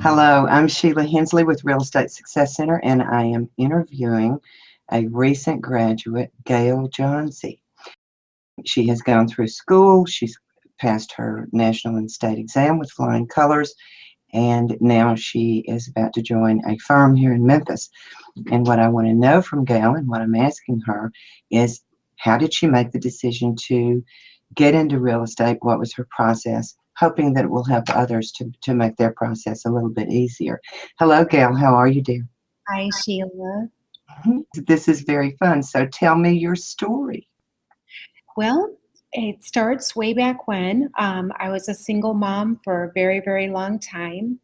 Hello, I'm Sheila Hensley with Real Estate Success Center, and I am interviewing a recent graduate, Gail Johnsey. She has gone through school, she's passed her national and state exam with flying colors, and now she is about to join a firm here in Memphis. And what I want to know from Gail and what I'm asking her is, how did she make the decision to get into real estate? What was her process? Hoping that it will help others to make their process a little bit easier. Hello, Gail. How are you, dear? Hi, Sheila. This is very fun. So tell me your story. Well, it starts way back when. I was a single mom for a very, very long time.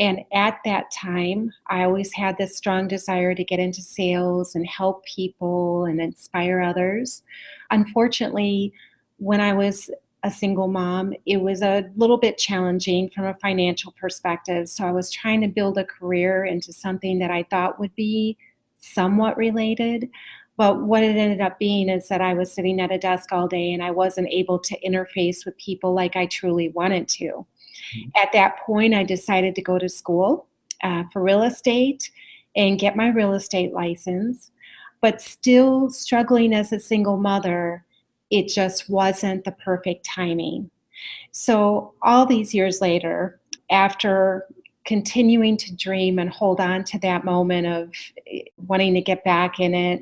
And at that time, I always had this strong desire to get into sales and help people and inspire others. Unfortunately, when I was a single mom, it was a little bit challenging from a financial perspective. So I was trying to build a career into something that I thought would be somewhat related. But what it ended up being is that I was sitting at a desk all day and I wasn't able to interface with people like I truly wanted to. At that point, I decided to go to school for real estate and get my real estate license, but still struggling as a single mother, it just wasn't the perfect timing. So, all these years later, after continuing to dream and hold on to that moment of wanting to get back in it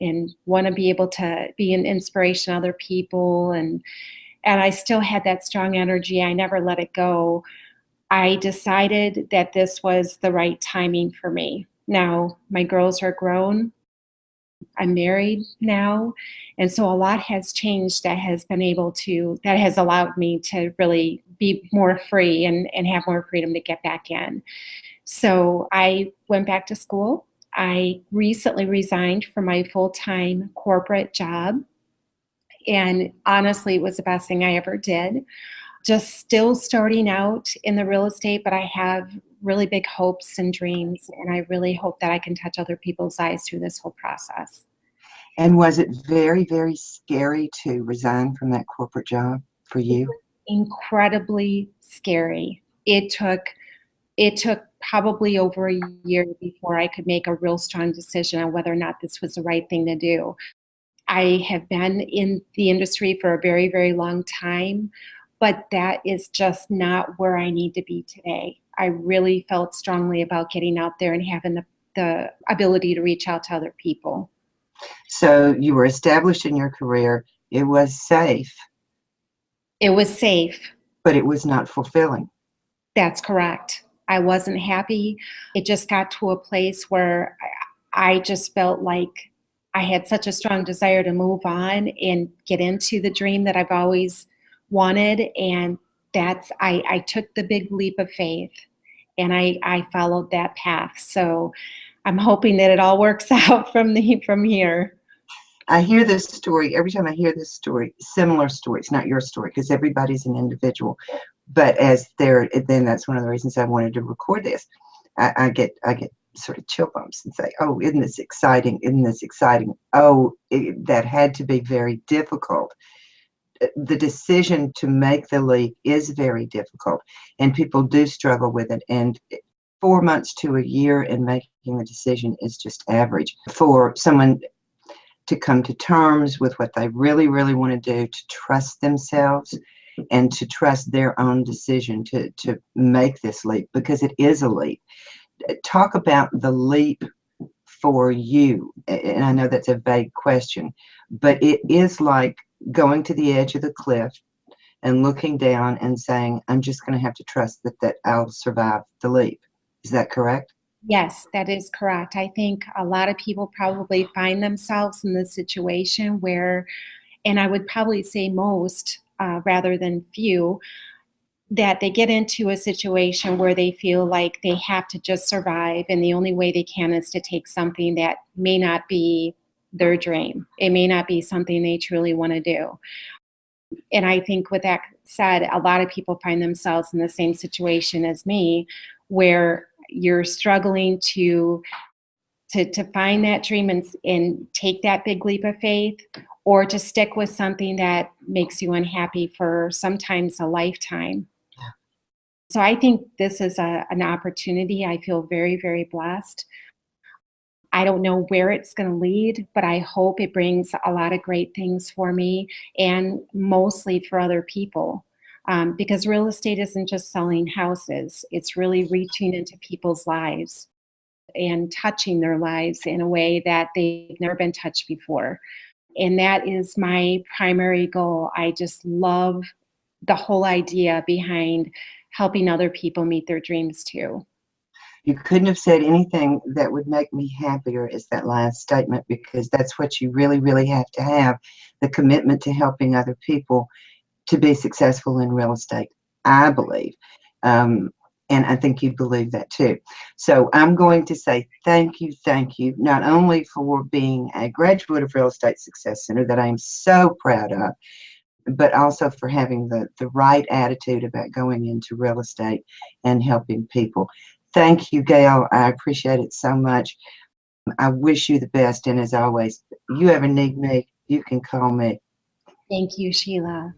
and want to be able to be an inspiration to other people and I still had that strong energy. I never let it go. I decided that this was the right timing for me. Now, my girls are grown. I'm married now. And so a lot has changed that has allowed me to really be more free and have more freedom to get back in. So I went back to school. I recently resigned from my full time corporate job. And honestly, it was the best thing I ever did. Just still starting out in the real estate, but I have really big hopes and dreams. And I really hope that I can touch other people's lives through this whole process. And was it very, very scary to resign from that corporate job for It you? was incredibly scary. It took probably over a year before I could make a real strong decision on whether or not this was the right thing to do. I have been in the industry for a very, very long time, but that is just not where I need to be today. I really felt strongly about getting out there and having the ability to reach out to other people. So you were established in your career. It was safe, It was safe. but it was not fulfilling. That's correct. I wasn't happy. It just got to a place where I just felt like I had such a strong desire to move on and get into the dream that I've always wanted. And I took the big leap of faith and I followed that path. So I'm hoping that it all works out from here. I hear this story every time I hear this story, similar stories, not your story, because everybody's an individual. But then that's one of the reasons I wanted to record this. I get sort of chill bumps and say, "Oh, isn't this exciting? Isn't this exciting? Oh, that had to be very difficult." The decision to make the leap is very difficult, and people do struggle with it. And 4 months to a year in making a decision is just average for someone to come to terms with what they really, really want to do, to trust themselves and to trust their own decision to make this leap, because it is a leap. Talk about the leap for you. And I know that's a vague question, but it is like going to the edge of the cliff and looking down and saying, I'm just going to have to trust that I'll survive the leap. Is that correct? Yes, that is correct. I think a lot of people probably find themselves in this situation where, and I would probably say most rather than few, that they get into a situation where they feel like they have to just survive, and the only way they can is to take something that may not be their dream. It may not be something they truly want to do. And I think with that said, a lot of people find themselves in the same situation as me, where you're struggling to find that dream and take that big leap of faith, or to stick with something that makes you unhappy for sometimes a lifetime. So I think this is an opportunity. I feel very, very blessed. I don't know where it's going to lead, but I hope it brings a lot of great things for me and mostly for other people. Because real estate isn't just selling houses, it's really reaching into people's lives and touching their lives in a way that they've never been touched before. And that is my primary goal. I just love the whole idea behind helping other people meet their dreams too. You couldn't have said anything that would make me happier as that last statement, because that's what you really, really have to have, the commitment to helping other people to be successful in real estate, I believe. And I think you believe that too. So I'm going to say thank you, not only for being a graduate of Real Estate Success Center that I am so proud of, but also for having the right attitude about going into real estate and helping people. Thank you, Gail. I appreciate it so much. I wish you the best. And as always, you ever need me, you can call me. Thank you, Sheila.